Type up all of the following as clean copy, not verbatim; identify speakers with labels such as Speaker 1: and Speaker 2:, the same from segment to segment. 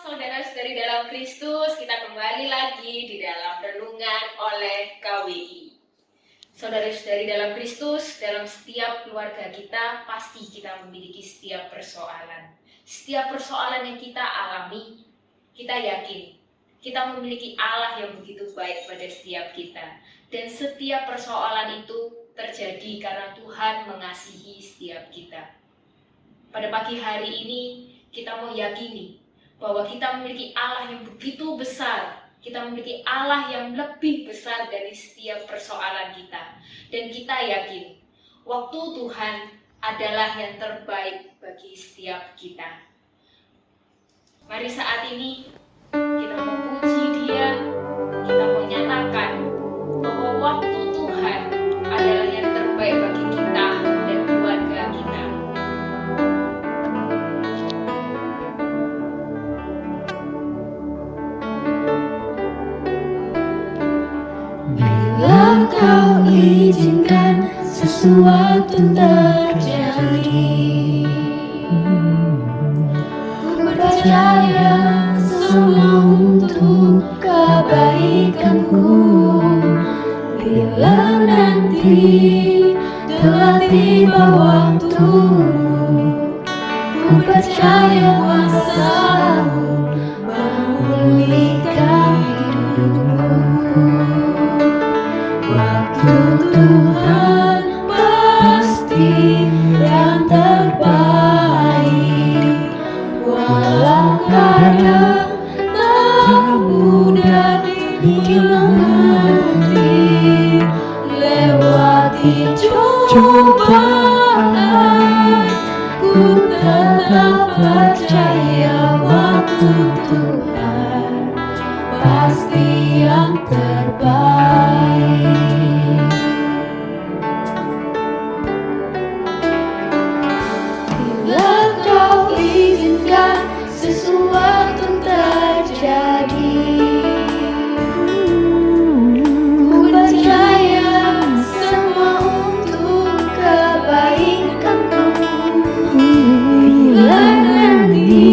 Speaker 1: Saudara-saudari dalam Kristus, kita kembali lagi di dalam renungan oleh KWI. Saudara-saudari dalam Kristus, dalam setiap keluarga kita, pasti kita memiliki setiap persoalan. Setiap persoalan yang kita alami, kita yakin kita memiliki Allah yang begitu baik pada setiap kita. Dan setiap persoalan itu terjadi karena Tuhan mengasihi setiap kita. Pada pagi hari ini, kita mau yakini bahwa kita memiliki Allah yang begitu besar. Kita memiliki Allah yang lebih besar dari setiap persoalan kita. Dan kita yakin, waktu Tuhan adalah yang terbaik bagi setiap kita. Mari saat ini kita memuji Dia, kita menyatakan bahwa waktu Tuhan adalah yang terbaik bagi kita dan keluarga kita.
Speaker 2: Bila Kau izinkan sesuatu terjadi, ku percaya semua untuk kebaikanku. Bila nanti telah tiba waktumu, ku percaya kuasa-Mu memulihkan hidupku. Waktu Tuhan pasti yang terbaik, walau kadang tak mudah dimengerti. Lewati cobaan, ku tetap percaya waktu Tuhan pasti yang terbaik. Bila Kau izinkan sesuatu terjadi, ku percaya semua untuk kebaikanku. Bila nanti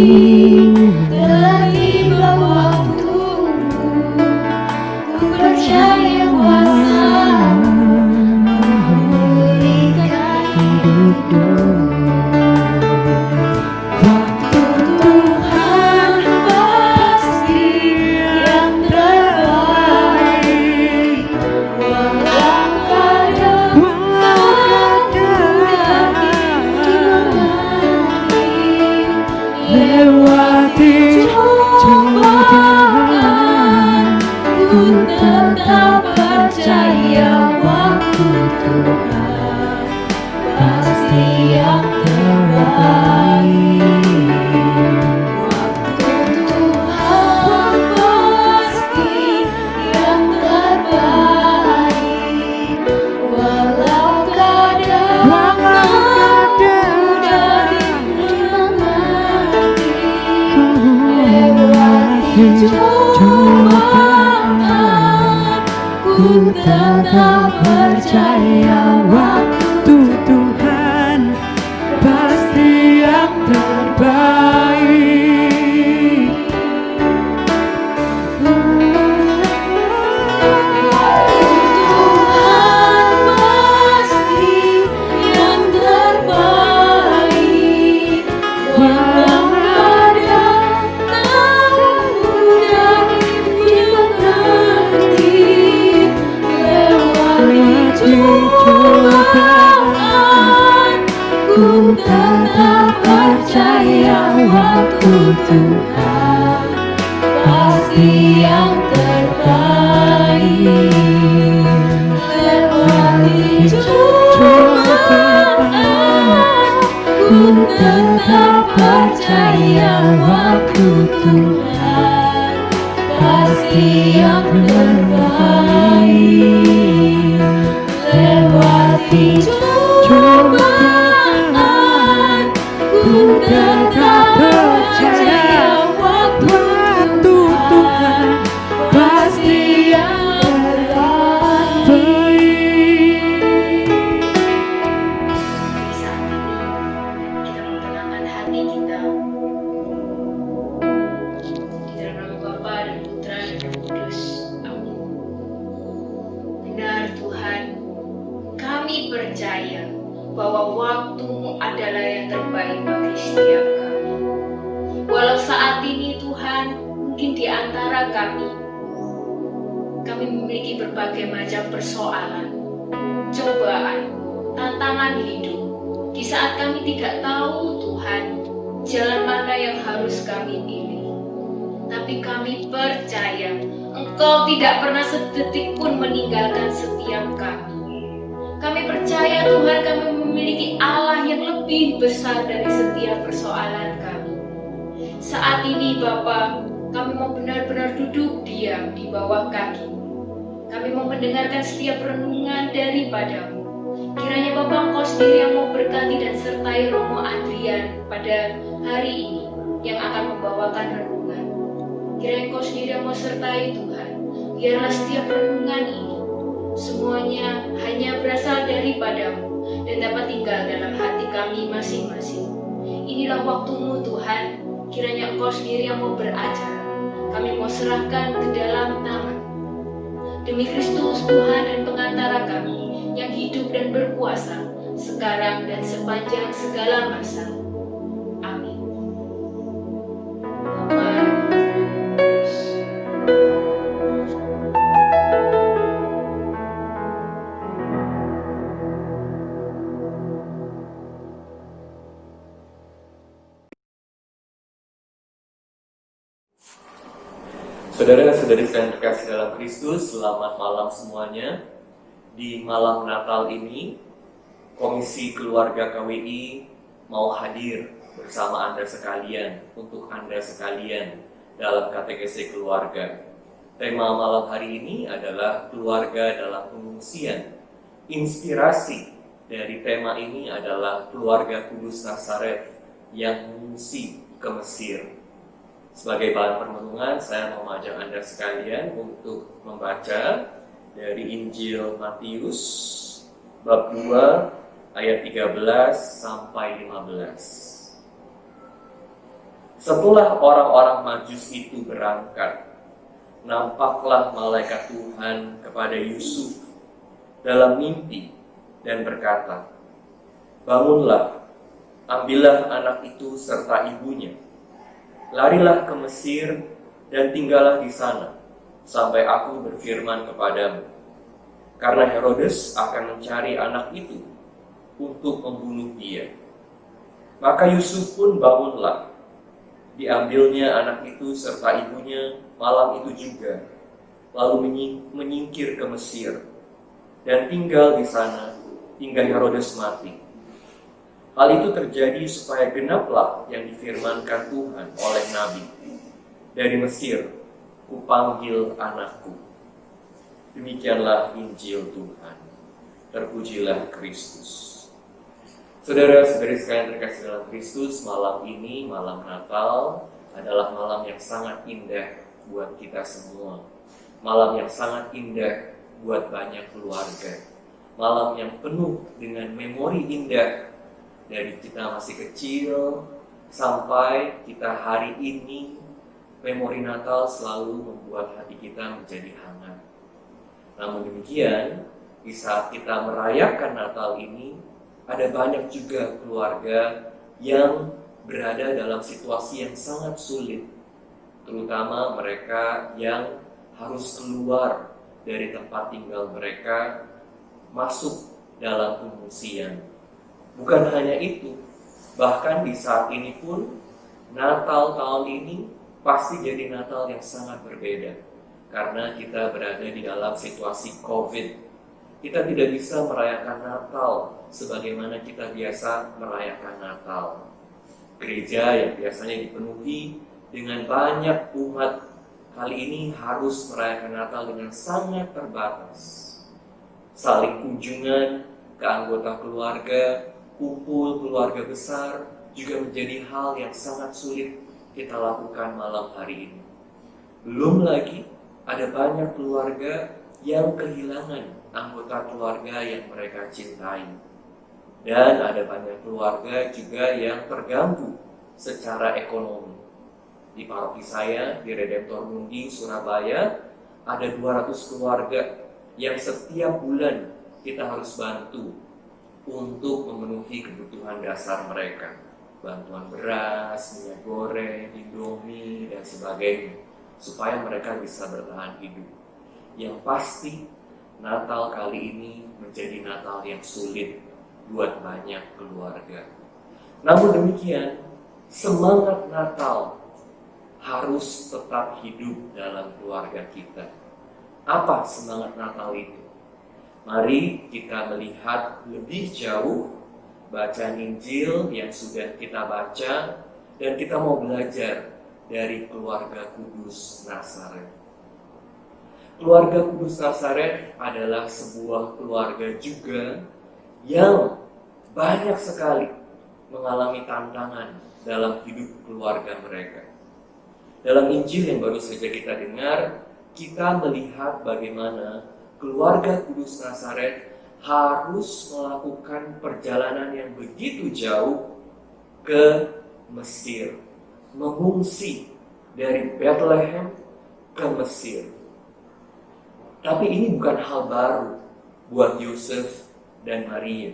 Speaker 2: telah tiba waktumu, ku percaya kuasa-Mu memulihkan hidupku. Waktu Tuhan pasti yang terbaik, walau kadang tak dimengerti. Lewati cobaan, ku tetap percaya waktu Tuhan pasti yang terbaik. Waktu Tuhan pasti yang terbaik, walau kadang tak mudah dimengerti. Lewati cobaan, ku tetap percaya waktu Tuhan pasti yang terbaik. Tuhan pasti yang terbaik, walau kadang tak mudah Tuhan pasti yang terbaik. Lewati cobaan, ku tetap percaya waktu Tuhan pasti yang terbaik. Lewati cobaan, ku tetap percaya waktu Tuhan pasti yang terbaik.
Speaker 1: Di saat ini kita menenangkan hati kita di dalam nama Bapa dan Putra dan Roh Kudus. Amin. Benar Tuhan, kami percaya bahwa waktu-Mu adalah yang terbaik bagi setiap kami. Walau saat ini Tuhan, mungkin di antara kami memiliki berbagai macam persoalan, cobaan, tantangan hidup. Di saat kami tidak tahu Tuhan, jalan mana yang harus kami pilih. Tapi kami percaya Engkau tidak pernah sedetik pun meninggalkan setiap kami. Kami percaya Tuhan, kami memiliki Allah yang lebih besar dari setiap persoalan kami. Saat ini Bapa, kami mau benar-benar duduk diam di bawah kaki. Kami mau mendengarkan setiap renungan daripada-Mu. Kiranya Bapa Engkau sendiri yang mau berkati dan sertai Romo Adrian pada hari ini yang akan membawakan renungan. Kiranya Engkau sendiri yang mau sertai Tuhan. Biarlah setiap renungan ini semuanya hanya berasal daripada-Mu dan dapat tinggal dalam hati kami masing-masing. Inilah waktu-Mu Tuhan, kiranya Engkau sendiri yang mau berajar. Kami mau serahkan ke dalam tangan. Demi Kristus Tuhan dan pengantara kami yang hidup dan berkuasa sekarang dan sepanjang segala masa. Amin. Bapa, Yesus.
Speaker 3: Saudara-saudari sekalian terkasih dalam Kristus, selamat malam semuanya. Di malam Natal ini, Komisi Keluarga KWI mau hadir bersama Anda sekalian, untuk Anda sekalian dalam katekesi keluarga. Tema malam hari ini adalah keluarga dalam pengungsian. Inspirasi dari tema ini adalah keluarga Kudus Nazaret yang mengungsi ke Mesir. Sebagai bahan permenungan, saya mau mengajak Anda sekalian untuk membaca dari Injil Matius bab 2 ayat 13 sampai 15. Setelah orang-orang Majus itu berangkat, nampaklah malaikat Tuhan kepada Yusuf dalam mimpi dan berkata, "Bangunlah, ambillah anak itu serta ibunya. Larilah ke Mesir dan tinggallah di sana, sampai aku berfirman kepadamu. Karena Herodes akan mencari anak itu untuk membunuh dia." Maka Yusuf pun bangunlah. Diambilnya anak itu serta ibunya malam itu juga, lalu menyingkir ke Mesir, dan tinggal di sana hingga Herodes mati. Hal itu terjadi supaya genaplah yang difirmankan Tuhan oleh Nabi. "Dari Mesir, kupanggil anakku." Demikianlah Injil Tuhan. Terpujilah Kristus. Saudara-saudari sekalian terkasih dalam Kristus, malam ini, malam Natal, adalah malam yang sangat indah buat kita semua. Malam yang sangat indah buat banyak keluarga. Malam yang penuh dengan memori indah dari kita masih kecil sampai kita hari ini. Memori Natal selalu membuat hati kita menjadi hangat. Namun demikian, di saat kita merayakan Natal ini, ada banyak juga keluarga yang berada dalam situasi yang sangat sulit, terutama mereka yang harus keluar dari tempat tinggal mereka, masuk dalam pengungsian. Bukan hanya itu, bahkan di saat ini pun Natal tahun ini pasti jadi Natal yang sangat berbeda. Karena kita berada di dalam situasi COVID. Kita tidak bisa merayakan Natal sebagaimana kita biasa merayakan Natal. Gereja yang biasanya dipenuhi dengan banyak umat, kali ini harus merayakan Natal dengan sangat terbatas. Saling kunjungan ke anggota keluarga, kumpul keluarga besar, juga menjadi hal yang sangat sulit kita lakukan malam hari ini. Belum lagi ada banyak keluarga yang kehilangan anggota keluarga yang mereka cintai. Dan ada banyak keluarga juga yang terganggu secara ekonomi. Di paroki saya, di Redemptor Mundi, Surabaya, ada 200 keluarga yang setiap bulan kita harus bantu untuk memenuhi kebutuhan dasar mereka. Bantuan beras, minyak goreng, indomie, dan sebagainya, supaya mereka bisa bertahan hidup. Yang pasti, Natal kali ini menjadi Natal yang sulit buat banyak keluarga. Namun demikian, semangat Natal harus tetap hidup dalam keluarga kita. Apa semangat Natal itu? Mari kita melihat lebih jauh bacaan Injil yang sudah kita baca, dan kita mau belajar dari keluarga kudus Nazaret. Keluarga kudus Nazaret adalah sebuah keluarga juga yang banyak sekali mengalami tantangan dalam hidup keluarga mereka. Dalam Injil yang baru saja kita dengar, kita melihat bagaimana keluarga kudus Nazaret harus melakukan perjalanan yang begitu jauh ke Mesir, mengungsi dari Bethlehem ke Mesir. Tapi ini bukan hal baru buat Yusuf dan Maria.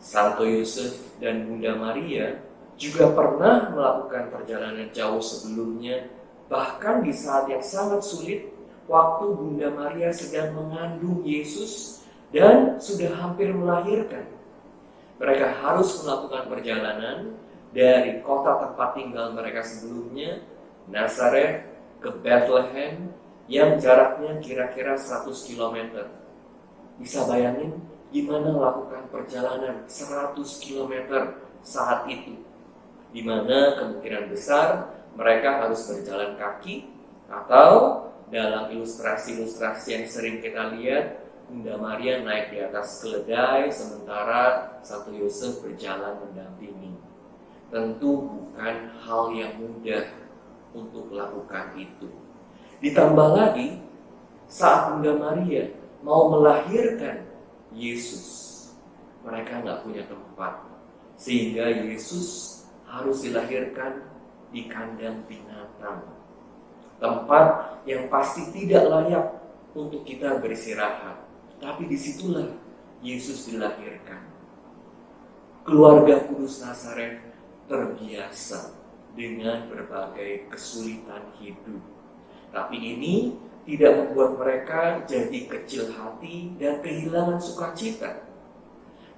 Speaker 3: Santo Yusuf dan Bunda Maria juga pernah melakukan perjalanan jauh sebelumnya, bahkan di saat yang sangat sulit, waktu Bunda Maria sedang mengandung Yesus dan sudah hampir melahirkan. Mereka harus melakukan perjalanan dari kota tempat tinggal mereka sebelumnya, Nazaret, ke Bethlehem, yang jaraknya kira-kira 100 km. Bisa bayangin gimana melakukan perjalanan 100 km saat itu, di mana kemungkinan besar mereka harus berjalan kaki, atau dalam ilustrasi-ilustrasi yang sering kita lihat, Bunda Maria naik di atas keledai, sementara Santo Yusuf berjalan mendampingi. Tentu bukan hal yang mudah untuk melakukan itu. Ditambah lagi, saat Bunda Maria mau melahirkan Yesus, mereka nggak punya tempat, sehingga Yesus harus dilahirkan di kandang binatang, tempat yang pasti tidak layak untuk kita beristirahat. Tapi disitulah Yesus dilahirkan. Keluarga kudus Nazaret terbiasa dengan berbagai kesulitan hidup. Tapi ini tidak membuat mereka jadi kecil hati dan kehilangan sukacita.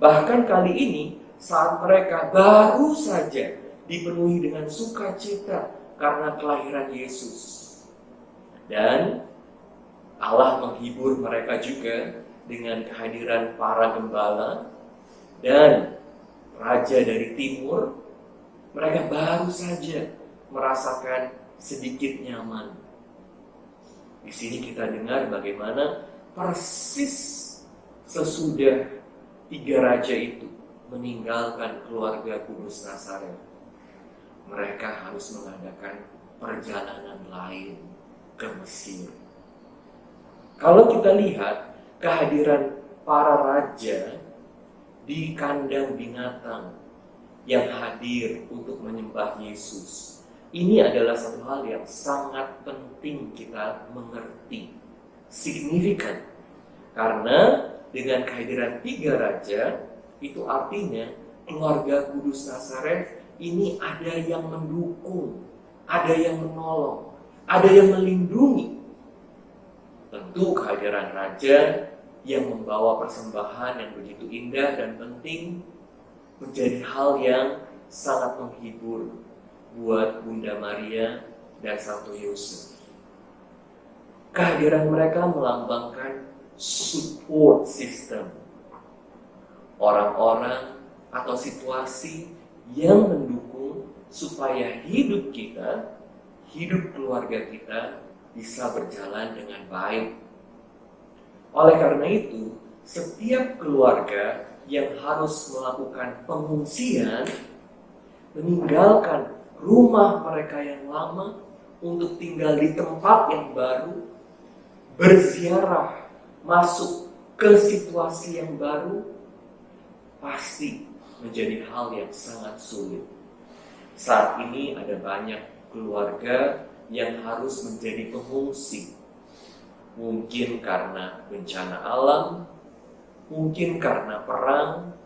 Speaker 3: Bahkan kali ini, saat mereka baru saja dipenuhi dengan sukacita karena kelahiran Yesus. Dan Allah menghibur mereka juga dengan kehadiran para gembala dan raja dari timur. Mereka baru saja merasakan sedikit nyaman. Di sini kita dengar bagaimana persis sesudah 3 raja itu meninggalkan keluarga kudus Nazaret, mereka harus mengadakan perjalanan lain ke Mesir. Kalau kita lihat kehadiran para raja di kandang binatang yang hadir untuk menyembah Yesus, ini adalah satu hal yang sangat penting kita mengerti, signifikan. Karena dengan kehadiran 3 raja, itu artinya keluarga kudus Nazaret ini ada yang mendukung, ada yang menolong, ada yang melindungi. Tentu kehadiran raja yang membawa persembahan yang begitu indah dan penting menjadi hal yang sangat menghibur buat Bunda Maria dan Santo Yusuf. Kehadiran mereka melambangkan support system. Orang-orang atau situasi yang mendukung supaya hidup kita, hidup keluarga kita bisa berjalan dengan baik. Oleh karena itu, setiap keluarga yang harus melakukan pengungsian, meninggalkan rumah mereka yang lama untuk tinggal di tempat yang baru, berziarah, masuk ke situasi yang baru, pasti menjadi hal yang sangat sulit. Saat ini ada banyak keluarga yang harus menjadi pengungsi. Mungkin karena bencana alam, mungkin karena perang,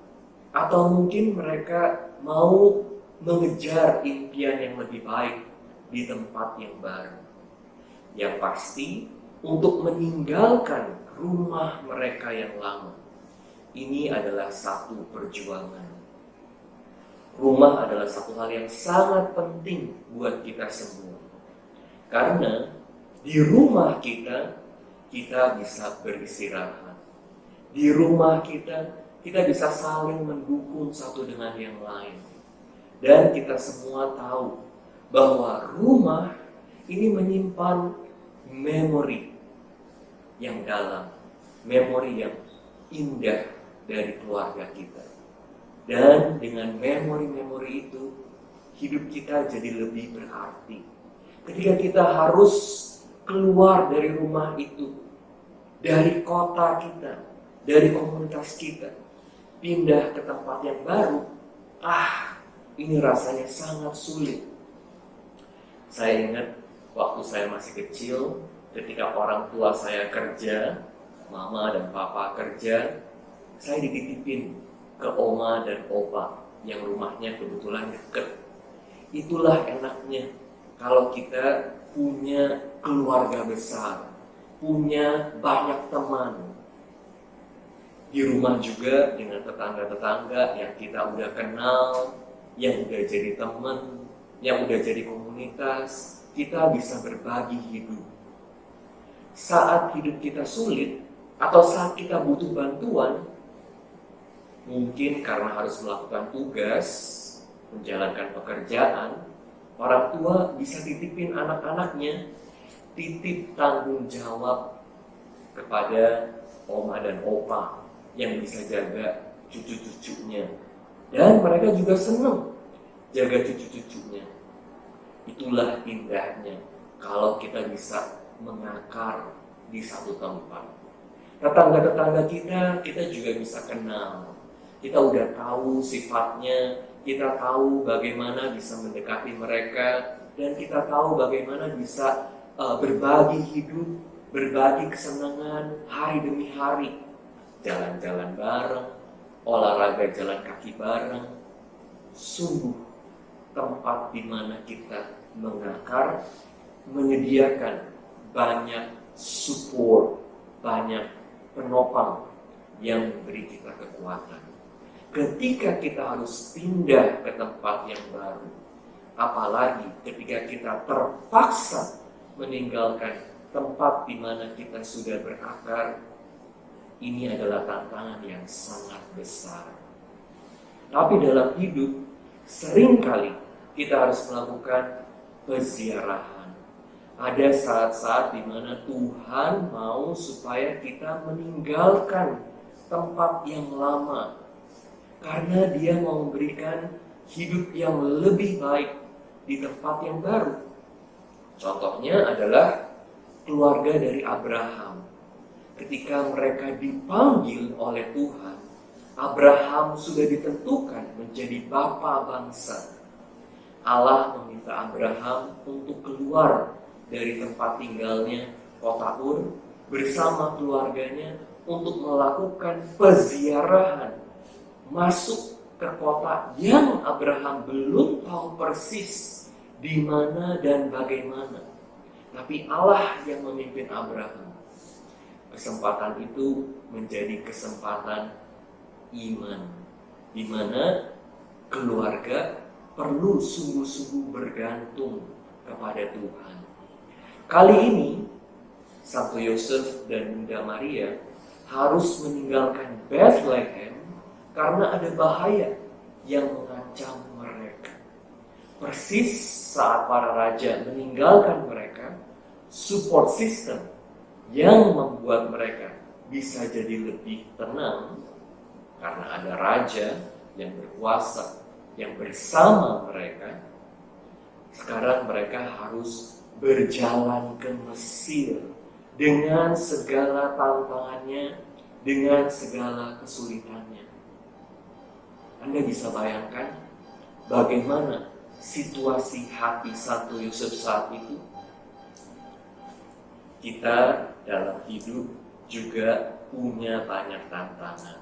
Speaker 3: atau mungkin mereka mau mengejar impian yang lebih baik di tempat yang baru. Yang pasti, untuk meninggalkan rumah mereka yang lama, ini adalah satu perjuangan. Rumah adalah satu hal yang sangat penting buat kita semua. Karena di rumah kita bisa beristirahat. Di rumah kita bisa saling mendukung satu dengan yang lain. Dan kita semua tahu bahwa rumah ini menyimpan memori yang dalam, memori yang indah dari keluarga kita. Dan dengan memori-memori itu, hidup kita jadi lebih berarti. Ketika kita harus keluar dari rumah itu, dari kota kita, dari komunitas kita, pindah ke tempat yang baru, ini rasanya sangat sulit. Saya ingat waktu saya masih kecil, ketika orang tua saya kerja, mama dan papa kerja, saya dititipin ke oma dan opa yang rumahnya kebetulan dekat. Itulah enaknya kalau kita punya keluarga besar, punya banyak teman. Di rumah juga dengan tetangga-tetangga yang kita udah kenal, yang udah jadi teman, yang udah jadi komunitas, kita bisa berbagi hidup. Saat hidup kita sulit, atau saat kita butuh bantuan, mungkin karena harus melakukan tugas, menjalankan pekerjaan, orang tua bisa titipin anak-anaknya, titip tanggung jawab kepada oma dan opa yang bisa jaga cucu-cucunya. Dan mereka juga senang jaga cucu-cucunya. Itulah indahnya kalau kita bisa mengakar di satu tempat. Tetangga-tetangga kita juga bisa kenal. Kita udah tahu sifatnya, kita tahu bagaimana bisa mendekati mereka, dan kita tahu bagaimana bisa berbagi hidup, berbagi kesenangan hari demi hari. Jalan-jalan bareng, olahraga jalan kaki bareng. Sungguh tempat di mana kita mengakar, menyediakan banyak support, banyak penopang yang memberi kita kekuatan. Ketika kita harus pindah ke tempat yang baru, apalagi ketika kita terpaksa meninggalkan tempat di mana kita sudah berakar, ini adalah tantangan yang sangat besar. Tapi dalam hidup, seringkali kita harus melakukan peziarahan. Ada saat-saat di mana Tuhan mau supaya kita meninggalkan tempat yang lama, karena Dia mau memberikan hidup yang lebih baik di tempat yang baru. Contohnya adalah keluarga dari Abraham. Ketika mereka dipanggil oleh Tuhan, Abraham sudah ditentukan menjadi bapa bangsa. Allah meminta Abraham untuk keluar dari tempat tinggalnya, kota Ur, bersama keluarganya untuk melakukan peziarahan, masuk ke kota yang Abraham belum tahu persis di mana dan bagaimana. Tapi Allah yang memimpin Abraham. Kesempatan itu menjadi kesempatan iman, di mana keluarga perlu sungguh-sungguh bergantung kepada Tuhan. Kali ini, Santo Yosef dan Bunda Maria harus meninggalkan Bethlehem karena ada bahaya yang mengancam mereka. Persis saat para raja meninggalkan mereka, support system yang membuat mereka bisa jadi lebih tenang karena ada raja yang berkuasa yang bersama mereka. Sekarang mereka harus berjalan ke Mesir dengan segala tantangannya, dengan segala kesulitannya. Anda bisa bayangkan bagaimana situasi hati Santo Yosef saat itu? Kita dalam hidup juga punya banyak tantangan.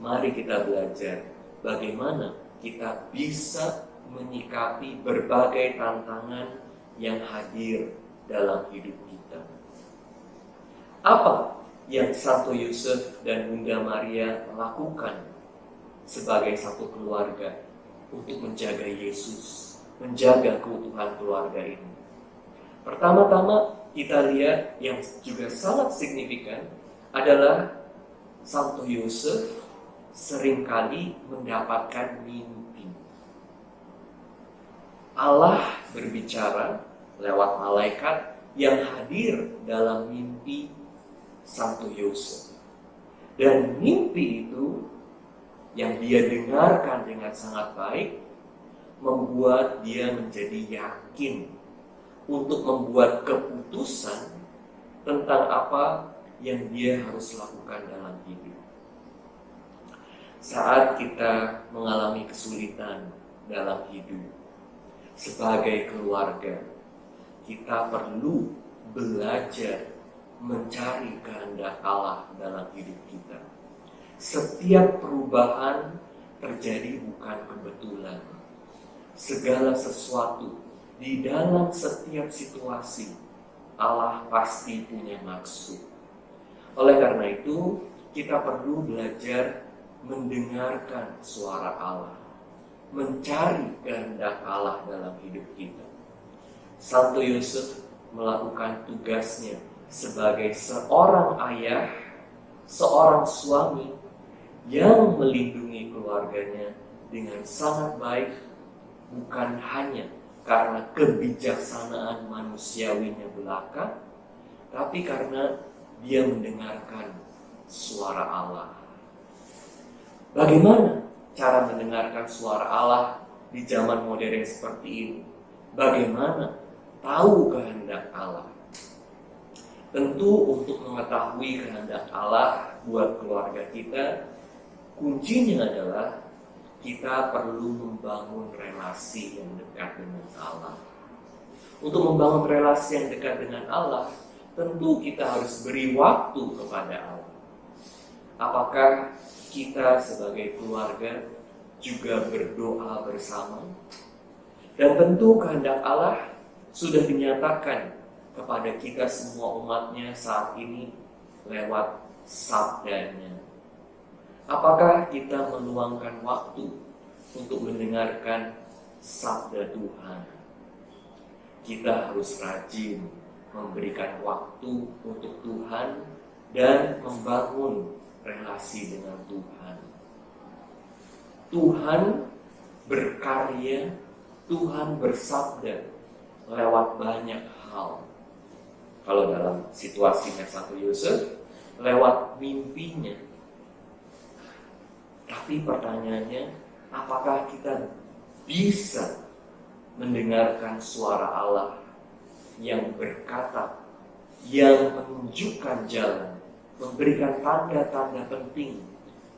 Speaker 3: Mari kita belajar bagaimana kita bisa menyikapi berbagai tantangan yang hadir dalam hidup kita. Apa yang Santo Yosef dan Bunda Maria lakukan sebagai satu keluarga untuk menjaga Yesus, menjaga keutuhan keluarga ini? Pertama-tama kita lihat yang juga sangat signifikan adalah Santo Yosef seringkali mendapatkan mimpi. Allah berbicara lewat malaikat yang hadir dalam mimpi Santo Yosef. Dan mimpi itu yang dia dengarkan dengan sangat baik membuat dia menjadi yakin untuk membuat keputusan tentang apa yang dia harus lakukan dalam hidup. Saat kita mengalami kesulitan dalam hidup, sebagai keluarga, kita perlu belajar mencari kehendak Allah dalam hidup kita. Setiap perubahan terjadi bukan kebetulan. Segala sesuatu di dalam setiap situasi, Allah pasti punya maksud. Oleh karena itu, kita perlu belajar mendengarkan suara Allah, mencari kehendak Allah dalam hidup kita. Santo Yosef melakukan tugasnya sebagai seorang ayah, seorang suami yang melindungi keluarganya dengan sangat baik, bukan hanya karena kebijaksanaan manusiawinya belaka, tapi karena dia mendengarkan suara Allah. Bagaimana cara mendengarkan suara Allah di zaman modern seperti ini? Bagaimana tahu kehendak Allah? Tentu untuk mengetahui kehendak Allah buat keluarga kita, kuncinya adalah kita perlu membangun relasi yang dekat dengan Allah. Untuk membangun relasi yang dekat dengan Allah, tentu kita harus beri waktu kepada Allah. Apakah kita sebagai keluarga juga berdoa bersama? Dan tentu kehendak Allah sudah dinyatakan kepada kita semua umatnya saat ini lewat sabdanya. Apakah kita meluangkan waktu untuk mendengarkan sabda Tuhan? Kita harus rajin memberikan waktu untuk Tuhan dan membangun relasi dengan Tuhan. Tuhan berkarya, Tuhan bersabda lewat banyak hal. Kalau dalam situasinya Santo Yosef, lewat mimpinya. Tapi pertanyaannya, apakah kita bisa mendengarkan suara Allah yang berkata, yang menunjukkan jalan, memberikan tanda-tanda penting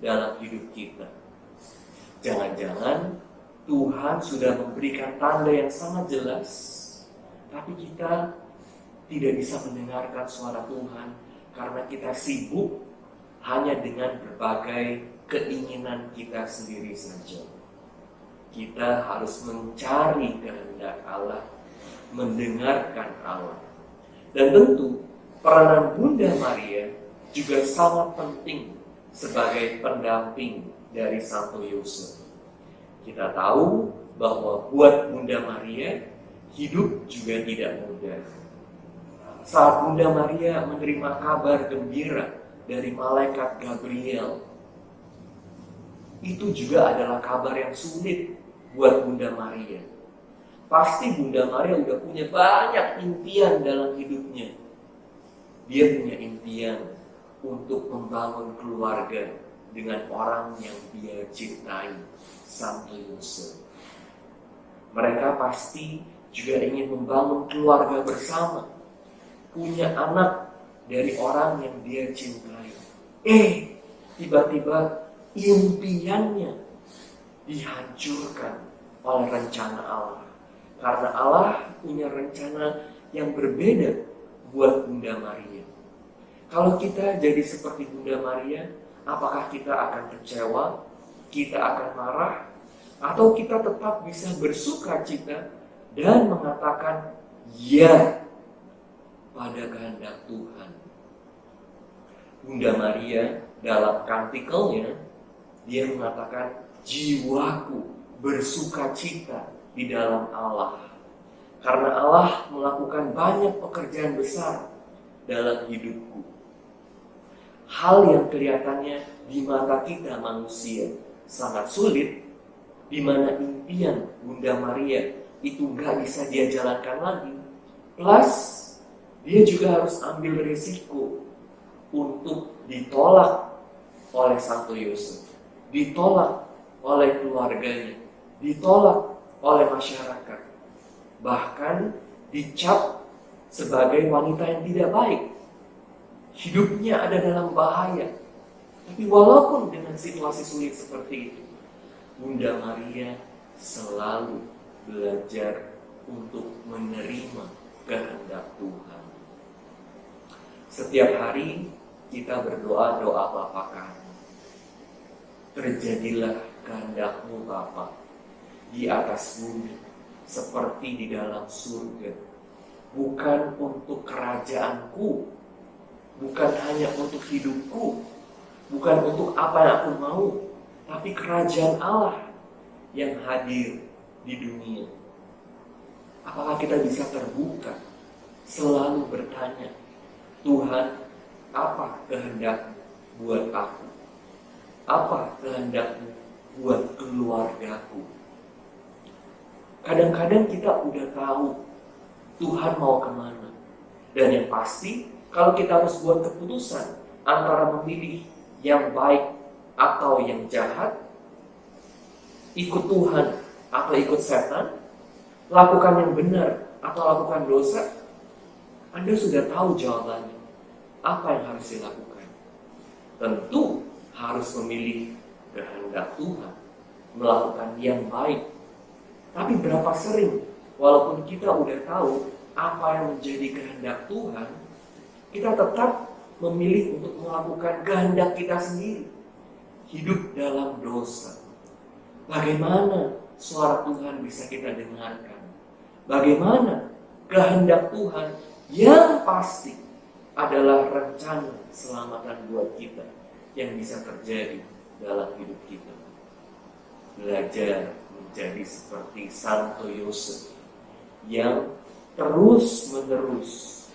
Speaker 3: dalam hidup kita? Jangan-jangan Tuhan sudah memberikan tanda yang sangat jelas, tapi kita tidak bisa mendengarkan suara Tuhan karena kita sibuk hanya dengan berbagai keinginan kita sendiri saja. Kita harus mencari kehendak Allah, mendengarkan Allah. Dan tentu peranan Bunda Maria juga sangat penting sebagai pendamping dari Santo Yosef. Kita tahu bahwa buat Bunda Maria, hidup juga tidak mudah. Saat Bunda Maria menerima kabar gembira dari malaikat Gabriel, itu juga adalah kabar yang sulit buat Bunda Maria. Pasti Bunda Maria udah punya banyak impian dalam hidupnya. Dia punya impian untuk membangun keluarga dengan orang yang dia cintai, Santo Yosef. Mereka pasti juga ingin membangun keluarga bersama, punya anak dari orang yang dia cintai. Tiba-tiba impiannya dihancurkan oleh rencana Allah. Karena Allah punya rencana yang berbeda buat Bunda Maria. Kalau kita jadi seperti Bunda Maria, apakah kita akan kecewa? Kita akan marah? Atau kita tetap bisa bersuka cita dan mengatakan ya pada kehendak Tuhan? Bunda Maria dalam kantikelnya, dia mengatakan, jiwaku bersuka cita di dalam Allah. Karena Allah melakukan banyak pekerjaan besar dalam hidupku. Hal yang kelihatannya di mata kita manusia sangat sulit, di mana impian Bunda Maria itu nggak bisa dia jalankan lagi. Plus, dia juga harus ambil risiko untuk ditolak oleh Santo Yosef, ditolak oleh keluarganya, ditolak oleh masyarakat, bahkan dicap sebagai wanita yang tidak baik. Hidupnya ada dalam bahaya. Tapi walaupun dengan situasi sulit seperti itu, Bunda Maria selalu belajar untuk menerima kehendak Tuhan. Setiap hari kita berdoa doa Bapa Kami. Terjadilah kehendak-Mu Bapa di atas bumi seperti di dalam surga. Bukan untuk kerajaanku, bukan hanya untuk hidupku, bukan untuk apa yang aku mau, tapi kerajaan Allah yang hadir di dunia. Apakah kita bisa terbuka, selalu bertanya, Tuhan, apa kehendak-Mu buat aku? Apa kehendak-Mu buat keluargaku? Kadang-kadang kita udah tahu Tuhan mau kemana. Dan yang pasti, kalau kita harus buat keputusan antara memilih yang baik atau yang jahat, ikut Tuhan atau ikut setan, lakukan yang benar atau lakukan dosa, Anda sudah tahu jawabannya. Apa yang harus dilakukan? Tentu harus memilih kehendak Tuhan, melakukan yang baik. Tapi berapa sering, walaupun kita udah tahu apa yang menjadi kehendak Tuhan, kita tetap memilih untuk melakukan kehendak kita sendiri. Hidup dalam dosa. Bagaimana suara Tuhan bisa kita dengarkan? Bagaimana kehendak Tuhan yang pasti adalah rencana keselamatan buat kita yang bisa terjadi dalam hidup kita? Belajar menjadi seperti Santo Yosef yang terus-menerus,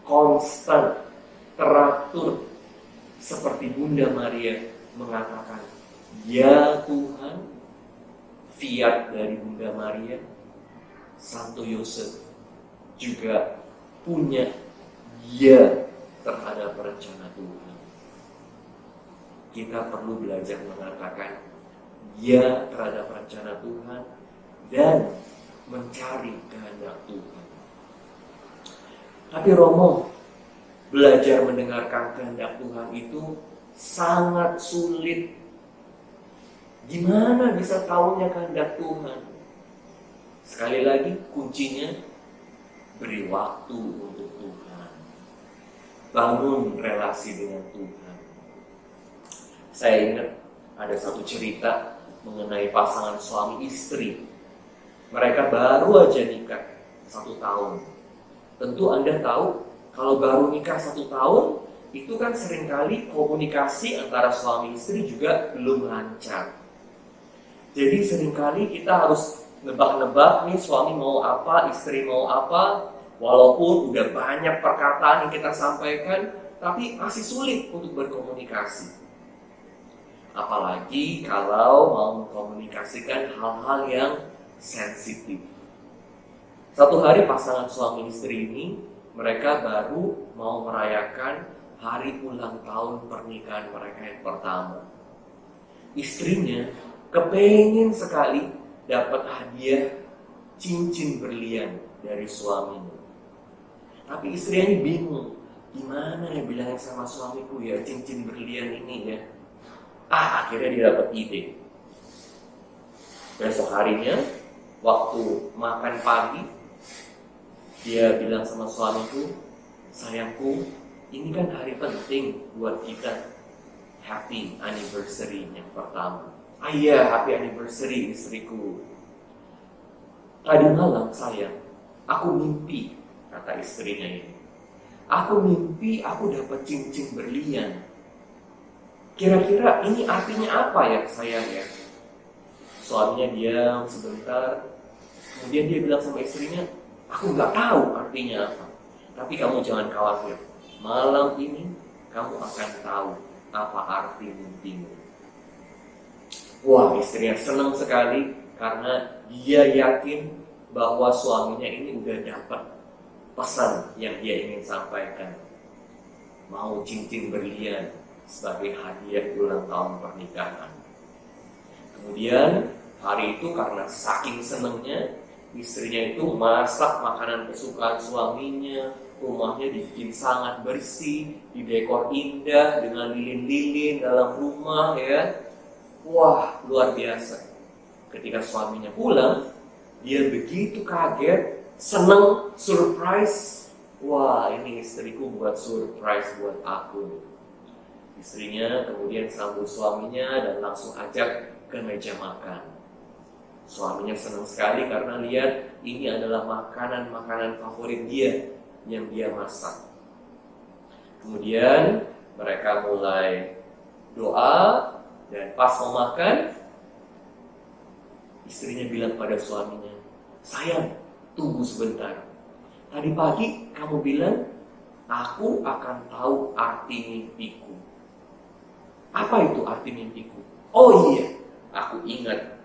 Speaker 3: konstan, teratur, seperti Bunda Maria mengatakan, ya Tuhan. Fiat dari Bunda Maria, Santo Yosef juga punya ya terhadap rencana Tuhan. Kita perlu belajar mengatakan ya terhadap rencana Tuhan dan mencari kehendak Tuhan. Tapi Romo, belajar mendengarkan kehendak Tuhan itu sangat sulit. Gimana bisa tahunya kehendak Tuhan? Sekali lagi, kuncinya beri waktu untuk Tuhan. Bangun relasi dengan Tuhan. Saya ingat ada satu cerita mengenai pasangan suami istri. Mereka baru aja nikah 1 tahun. Tentu Anda tahu, kalau baru nikah 1 tahun, itu kan seringkali komunikasi antara suami istri juga belum lancar. Jadi seringkali kita harus nebak-nebak nih suami mau apa, istri mau apa. Walaupun udah banyak perkataan yang kita sampaikan, tapi masih sulit untuk berkomunikasi. Apalagi kalau mau mengkomunikasikan hal-hal yang sensitif. Satu hari pasangan suami istri ini, mereka baru mau merayakan hari ulang tahun pernikahan mereka yang pertama. Istrinya kepengen sekali dapat hadiah cincin berlian dari suaminya. Tapi istrinya ini bingung, gimana ya bilangin sama suamiku ya cincin berlian ini ya. Akhirnya dia dapat ide. Besok harinya, waktu makan pagi, dia bilang sama suamiku, sayangku, ini kan hari penting buat kita. Happy anniversary yang pertama. Iya, happy anniversary istriku. Tadi malam sayang, aku mimpi, kata istrinya ini. Aku mimpi aku dapat cincin berlian. Kira-kira ini artinya apa ya sayang ya? Suaminya diam sebentar, kemudian dia bilang sama istrinya, aku nggak tahu artinya apa. Tapi kamu jangan khawatir, malam ini kamu akan tahu apa arti mimpimu. Wah, istrinya senang sekali karena dia yakin bahwa suaminya ini udah dapat pesan yang dia ingin sampaikan. Mau cincin berlian sebagai hadiah ulang tahun pernikahan. Kemudian hari itu karena saking senangnya, istrinya itu masak makanan kesukaan suaminya, rumahnya dibikin sangat bersih, didekor indah dengan lilin-lilin dalam rumah ya. Wah, luar biasa. Ketika suaminya pulang, dia begitu kaget, senang, surprise. Wah, ini istriku buat surprise buat aku. Istrinya kemudian sambut suaminya dan langsung ajak ke meja makan. Suaminya senang sekali karena lihat ini adalah makanan-makanan favorit dia yang dia masak. Kemudian mereka mulai doa dan pas mau makan, istrinya bilang pada suaminya, sayang, tunggu sebentar. Tadi pagi kamu bilang, aku akan tahu arti mimpiku. Apa itu arti mimpiku? Oh iya, aku ingat.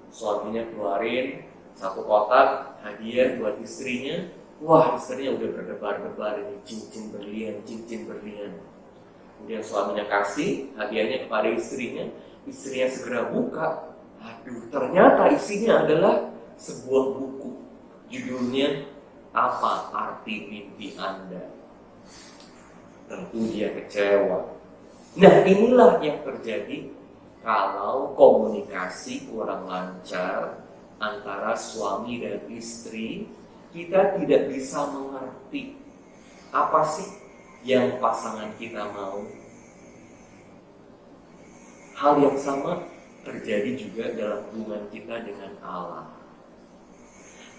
Speaker 3: Suaminya keluarin satu kotak hadiah buat istrinya. Wah, istrinya udah berdebar-debar ini, cincin berlian. Kemudian suaminya kasih hadiahnya kepada istrinya. Istrinya segera buka. Aduh, ternyata isinya adalah sebuah buku. Judulnya, Apa Arti Mimpi Anda? Tentu dia kecewa. Nah, inilah yang terjadi kalau komunikasi kurang lancar antara suami dan istri. Kita tidak bisa mengerti apa sih yang pasangan kita mau. Hal yang sama terjadi juga dalam hubungan kita dengan Allah.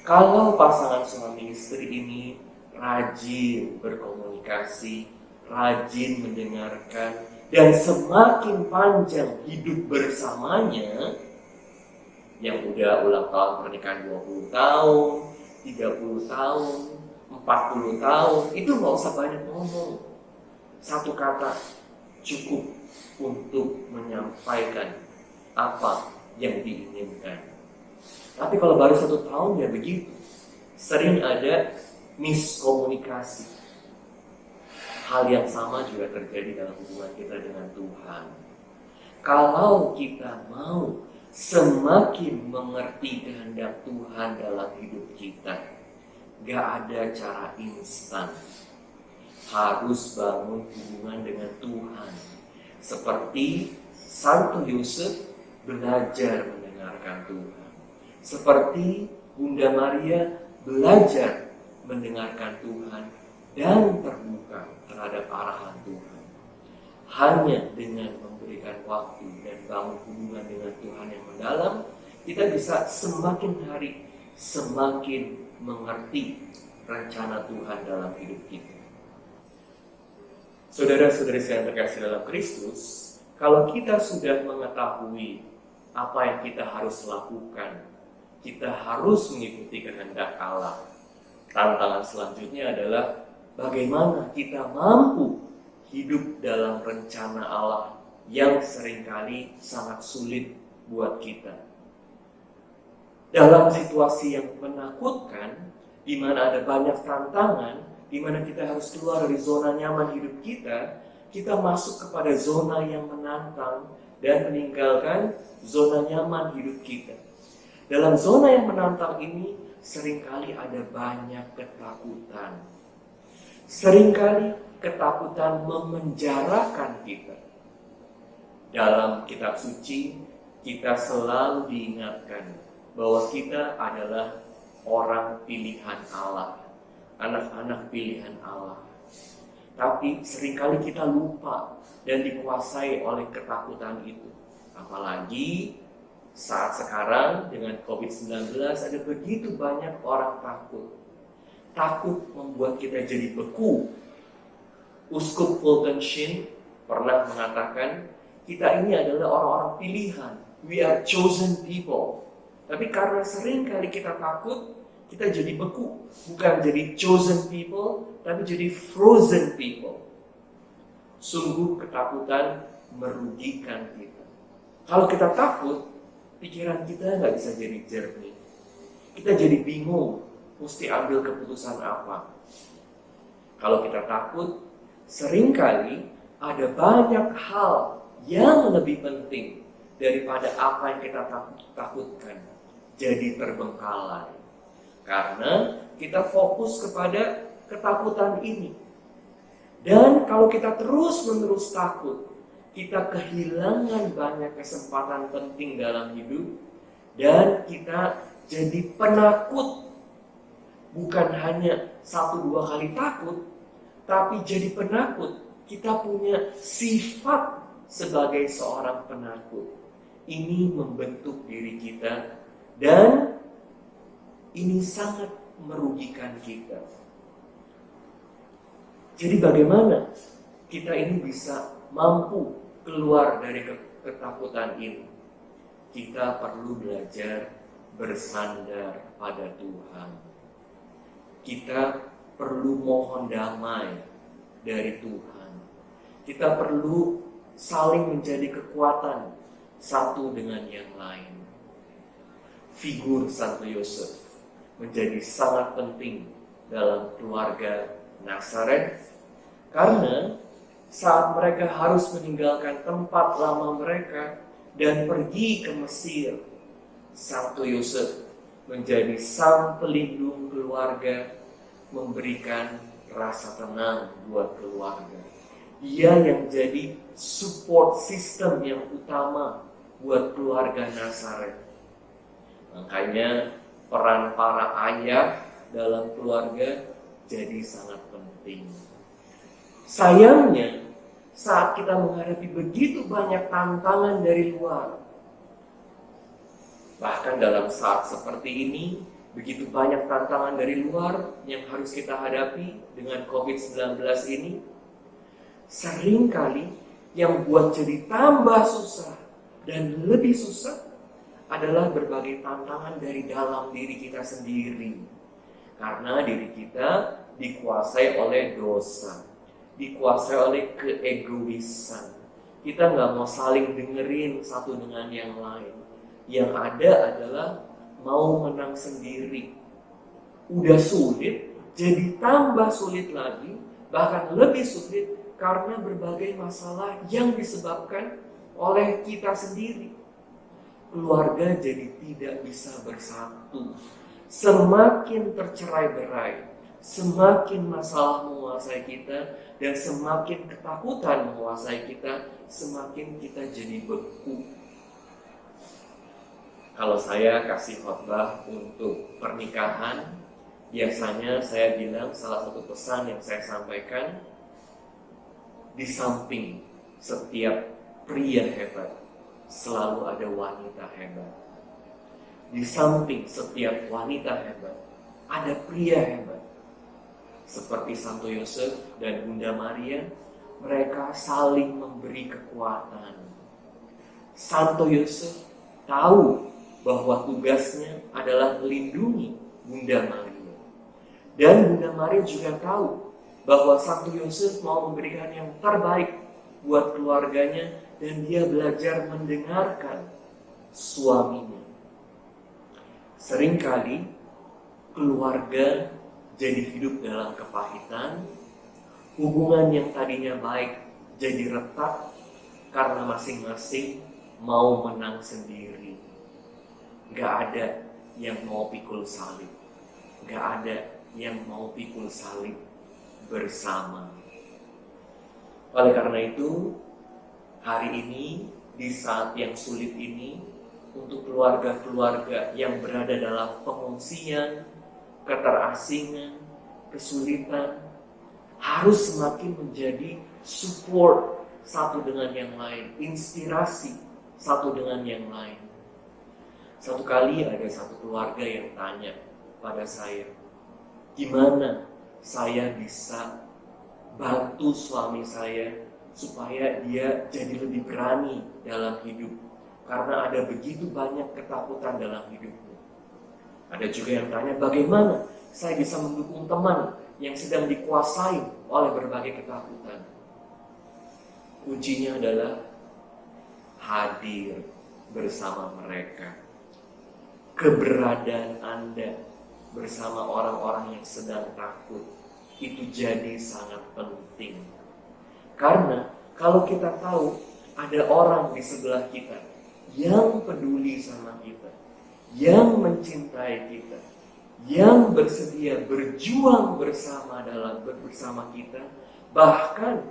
Speaker 3: Kalau pasangan suami istri ini rajin berkomunikasi, rajin mendengarkan, dan semakin panjang hidup bersamanya, yang udah ulang tahun pernikahan 20 tahun, 30 tahun, 40 tahun, itu nggak usah banyak ngomong. Satu kata cukup untuk menyampaikan apa yang diinginkan. Tapi kalau baru 1 tahun ya begitu. Sering ada miskomunikasi. Hal yang sama juga terjadi dalam hubungan kita dengan Tuhan. Kalau kita mau semakin mengerti kehendak Tuhan dalam hidup kita, gak ada cara instan. Harus bangun hubungan dengan Tuhan. Seperti Santo Yusuf belajar mendengarkan Tuhan. Seperti Bunda Maria belajar mendengarkan Tuhan dan terbuka terhadap arahan Tuhan. Hanya dengan memberikan waktu dan bangun hubungan dengan Tuhan yang mendalam, kita bisa semakin hari semakin mengerti rencana Tuhan dalam hidup kita. Saudara-saudari yang terkasih dalam Kristus, kalau kita sudah mengetahui apa yang kita harus lakukan kita harus mengikuti kehendak Allah. Tantangan selanjutnya adalah bagaimana kita mampu hidup dalam rencana Allah yang seringkali sangat sulit buat kita. Dalam situasi yang menakutkan, di mana ada banyak tantangan, di mana kita harus keluar dari zona nyaman hidup kita masuk kepada zona yang menantang dan meninggalkan zona nyaman hidup kita. Dalam zona yang menantang ini, seringkali ada banyak ketakutan. Seringkali ketakutan memenjarakan kita. Dalam kitab suci, kita selalu diingatkan bahwa kita adalah orang pilihan Allah, anak-anak pilihan Allah. Tapi seringkali kita lupa dan dikuasai oleh ketakutan itu. Apalagi saat sekarang dengan COVID-19 ada begitu banyak orang takut. Takut membuat kita jadi beku. Uskup Fulton Sheen pernah mengatakan, kita ini adalah orang-orang pilihan. We are chosen people. Tapi karena sering kali kita takut, kita jadi beku. Bukan jadi chosen people, tapi jadi frozen people. Sungguh ketakutan merugikan kita. Kalau kita takut, pikiran kita nggak bisa jadi jernih. Kita jadi bingung, mesti ambil keputusan apa. Kalau kita takut, seringkali ada banyak hal yang lebih penting daripada apa yang kita takutkan. Jadi terbengkalai. Karena kita fokus kepada ketakutan ini. Dan kalau kita terus-menerus takut, kita kehilangan banyak kesempatan penting dalam hidup. Dan kita jadi penakut. Bukan hanya 1-2 kali takut, tapi jadi penakut. Kita punya sifat sebagai seorang penakut. Ini membentuk diri kita dan ini sangat merugikan kita. Jadi bagaimana kita ini bisa mampu keluar dari ketakutan ini? Kita perlu belajar bersandar pada Tuhan. Kita perlu mohon damai dari Tuhan. Kita perlu saling menjadi kekuatan satu dengan yang lain. Figur Santo Yosef menjadi sangat penting dalam keluarga Nazaret karena saat mereka harus meninggalkan tempat lama mereka dan pergi ke Mesir, Santo Yosef menjadi sang pelindung keluarga, memberikan rasa tenang buat keluarga. Dia yang jadi support system yang utama buat keluarga Nazaret. Makanya peran para ayah dalam keluarga jadi sangat penting. Sayangnya, saat kita menghadapi begitu banyak tantangan dari luar, bahkan dalam saat seperti ini, begitu banyak tantangan dari luar yang harus kita hadapi dengan COVID-19 ini, seringkali yang buat jadi tambah susah dan lebih susah adalah berbagai tantangan dari dalam diri kita sendiri. Karena diri kita dikuasai oleh dosa, dikuasai oleh keegoisan. Kita nggak mau saling dengerin satu dengan yang lain. Yang ada adalah mau menang sendiri. Udah sulit, jadi tambah sulit lagi, bahkan lebih sulit karena berbagai masalah yang disebabkan oleh kita sendiri. Keluarga jadi tidak bisa bersatu. Semakin tercerai-berai, semakin masalah menguasai kita, dan semakin ketakutan menguasai kita, semakin kita jadi beku. Kalau saya kasih khotbah untuk pernikahan, biasanya saya bilang salah satu pesan yang saya sampaikan, di samping setiap pria hebat, selalu ada wanita hebat. Di samping setiap wanita hebat, ada pria hebat. Seperti Santo Yosef dan Bunda Maria, mereka saling memberi kekuatan. Santo Yosef tahu bahwa tugasnya adalah melindungi Bunda Maria. Dan Bunda Maria juga tahu bahwa Santo Yusuf mau memberikan yang terbaik buat keluarganya, dan dia belajar mendengarkan suaminya. Seringkali keluarga jadi hidup dalam kepahitan, hubungan yang tadinya baik jadi retak karena masing-masing mau menang sendiri. Gak ada yang mau pikul salib, gak ada yang mau pikul salib bersama. Oleh karena itu, hari ini, di saat yang sulit ini, untuk keluarga-keluarga yang berada dalam pengungsian, keterasingan, kesulitan, harus semakin menjadi support satu dengan yang lain, inspirasi satu dengan yang lain. Satu kali ada satu keluarga yang tanya pada saya, gimana saya bisa bantu suami saya supaya dia jadi lebih berani dalam hidup, karena ada begitu banyak ketakutan dalam hidupnya. Ada juga yang tanya, bagaimana saya bisa mendukung teman yang sedang dikuasai oleh berbagai ketakutan. Kuncinya adalah hadir bersama mereka. Keberadaan Anda bersama orang-orang yang sedang takut itu jadi sangat penting. Karena kalau kita tahu ada orang di sebelah kita yang peduli sama kita, yang mencintai kita, yang bersedia berjuang bersama kita, bahkan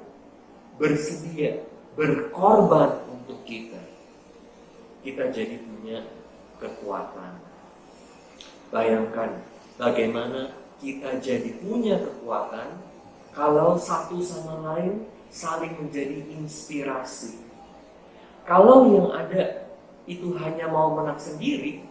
Speaker 3: bersedia berkorban untuk kita jadi punya kekuatan. Bayangkan bagaimana kita jadi punya kekuatan kalau satu sama lain saling menjadi inspirasi. Kalau yang ada itu hanya mau menang sendiri,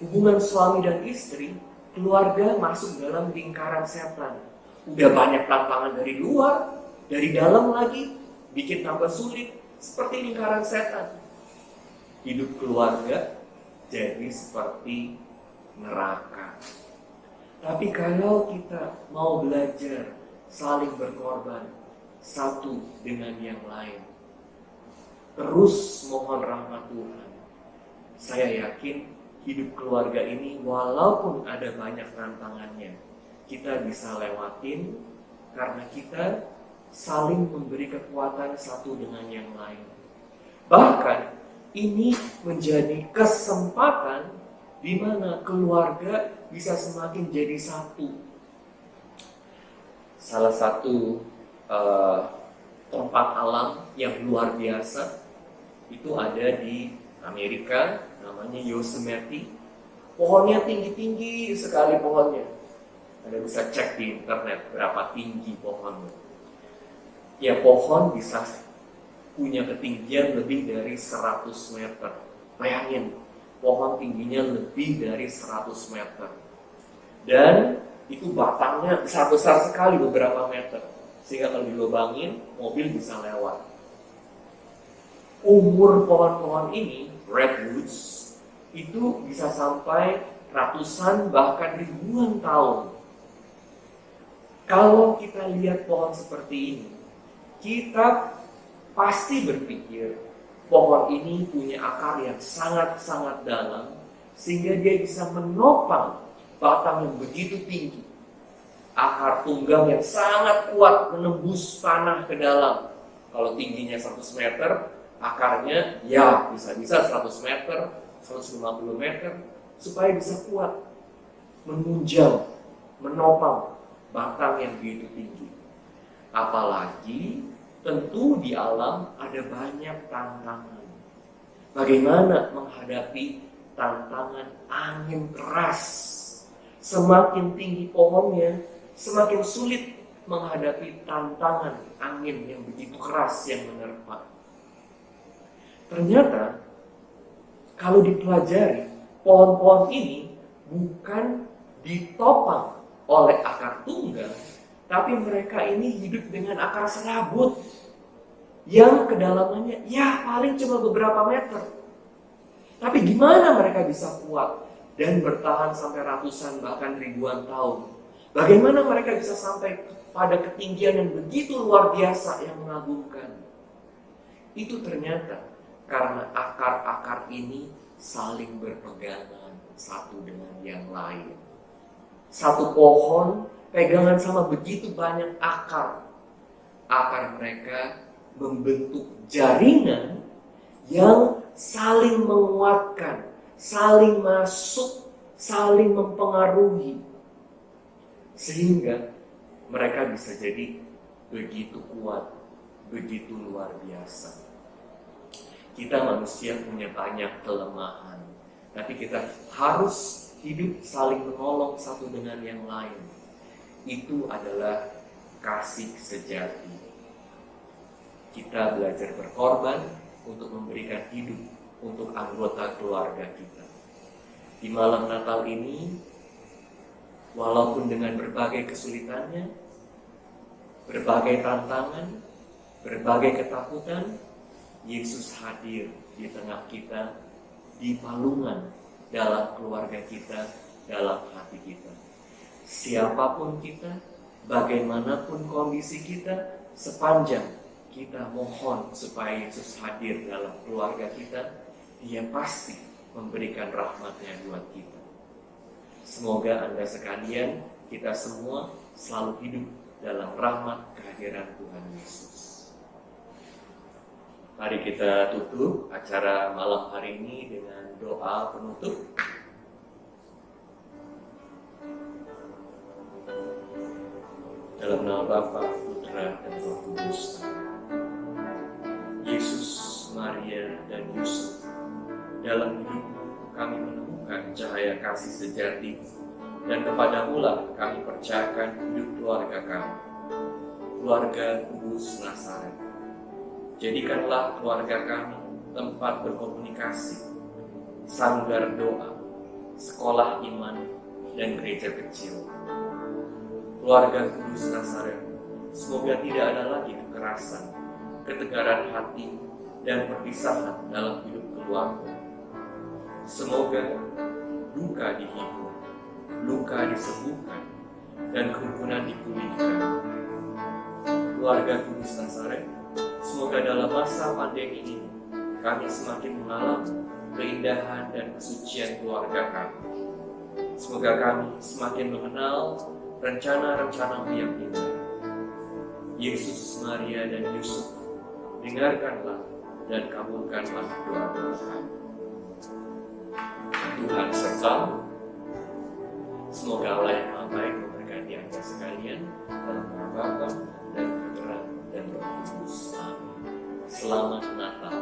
Speaker 3: hubungan suami dan istri, keluarga masuk dalam lingkaran setan. Udah banyak tantangan dari luar, dari dalam lagi, bikin tambah sulit, seperti lingkaran setan. Hidup keluarga jadi seperti neraka. Tapi kalau kita mau belajar saling berkorban satu dengan yang lain, terus mohon rahmat Tuhan, saya yakin hidup keluarga ini walaupun ada banyak tantangannya, kita bisa lewatin karena kita saling memberi kekuatan satu dengan yang lain. Bahkan ini menjadi kesempatan di mana keluarga bisa semakin jadi satu. Salah satu tempat alam yang luar biasa itu ada di Amerika, namanya Yosemite. Pohonnya tinggi-tinggi sekali pohonnya. Anda bisa cek di internet berapa tinggi pohonnya. Ya, pohon bisa punya ketinggian lebih dari 100 meter. Bayangin, pohon tingginya lebih dari 100 meter. Dan itu batangnya besar-besar sekali, beberapa meter. Sehingga kalau dilubangin, mobil bisa lewat. Umur pohon-pohon ini, redwoods, itu bisa sampai ratusan bahkan ribuan tahun. Kalau kita lihat pohon seperti ini, kita pasti berpikir pohon ini punya akar yang sangat-sangat dalam, sehingga dia bisa menopang batang yang begitu tinggi. Akar tunggang yang sangat kuat menembus tanah ke dalam. Kalau tingginya 100 meter, akarnya ya bisa-bisa 100 meter, 150 meter, supaya bisa kuat menunjang, menopang batang yang begitu tinggi. Apalagi tentu di alam ada banyak tantangan. Bagaimana menghadapi tantangan angin keras? Semakin tinggi pohonnya, semakin sulit menghadapi tantangan angin yang begitu keras yang menerpa. Ternyata kalau dipelajari, pohon-pohon ini bukan ditopang oleh akar tunggal, tapi mereka ini hidup dengan akar serabut yang kedalamannya ya paling cuma beberapa meter. Tapi gimana mereka bisa kuat dan bertahan sampai ratusan bahkan ribuan tahun? Bagaimana mereka bisa sampai pada ketinggian yang begitu luar biasa yang mengagumkan? Itu ternyata karena akar-akar ini saling berpegangan satu dengan yang lain. Satu pohon pegangan sama begitu banyak akar. Akar mereka membentuk jaringan yang saling menguatkan, saling masuk, saling mempengaruhi. Sehingga mereka bisa jadi begitu kuat, begitu luar biasa. Kita manusia punya banyak kelemahan, tapi kita harus hidup saling menolong satu dengan yang lain. Itu adalah kasih sejati. Kita belajar berkorban untuk memberikan hidup untuk anggota keluarga kita. Di malam Natal ini, walaupun dengan berbagai kesulitannya, berbagai tantangan, berbagai ketakutan, Yesus hadir di tengah kita, di palungan dalam keluarga kita, dalam hati kita. Siapapun kita, bagaimanapun kondisi kita, sepanjang kita mohon supaya Yesus hadir dalam keluarga kita, Dia pasti memberikan rahmat-Nya buat kita. Semoga Anda sekalian, kita semua selalu hidup dalam rahmat kehadiran Tuhan Yesus. Mari kita tutup acara malam hari ini dengan doa penutup. Dalam nama Bapa, Putra, dan Roh Kudus. Yesus, Maria, dan Yusuf, dalam hidupmu kami menemukan cahaya kasih sejati, dan kepadamu-lah kami percayakan hidup keluarga kami, keluarga Kudus Nazaret. Jadikanlah keluarga kami tempat berkomunikasi, sanggar doa, sekolah iman, dan gereja kecil. Keluarga Kudus Nazaret, semoga tidak ada lagi kekerasan, ketegaran hati, dan perpisahan dalam hidup keluarga. Semoga duka dihibur, luka disembuhkan, dan kerukunan dipulihkan. Keluarga Kudus Nazaret, semoga dalam masa pandemi ini kami semakin mengalami keindahan dan kesucian keluarga kami. Semoga kami semakin mengenal rencana-rencana-Mu yang indah. Yesus, Maria, dan Yusuf, dengarkanlah dan kabulkanlah doa-doa kami. Tuhan serta, semoga Allah yang Maha Baik memberkati Anda sekalian dalam nama Bapa dan Putra dan Roh Kudus. Amin. Selamat Natal.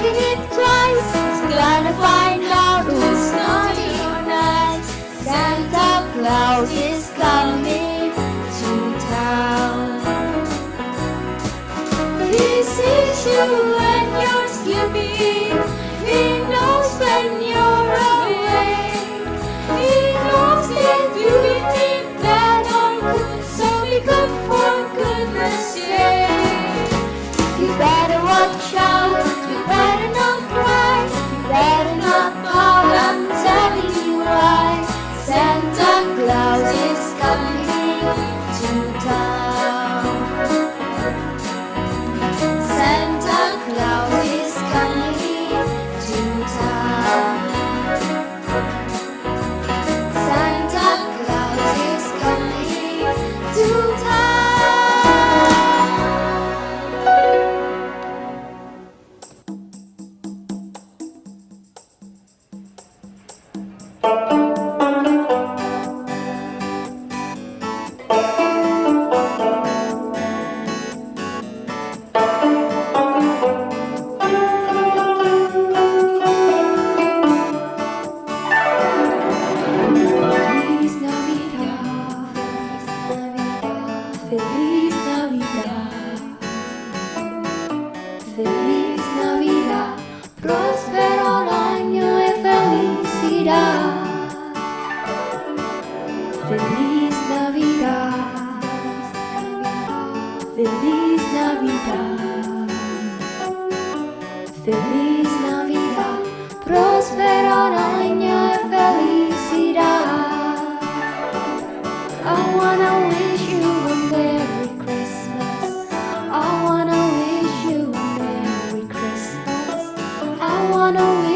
Speaker 2: asking it twice. He's gonna find out who's naughty or nice. Santa Claus is coming to town. He sees you when you're sleeping. He knows when you're awake. He knows that you think bad or good, so be good for goodness sake. You better watch out, you better not cry, you better not pout, I'm telling you why. Santa Claus is coming to town. Santa Claus is coming to town. Santa Claus is coming to town. Feliz Navidad, Feliz Navidad, Feliz Navidad, próspero año de felicidad. Feliz Navidad, Feliz Navidad, Feliz Navidad, próspero año de felicidad. I wanna wish you a Merry Christmas. I wanna wish you a Merry Christmas. I wanna wish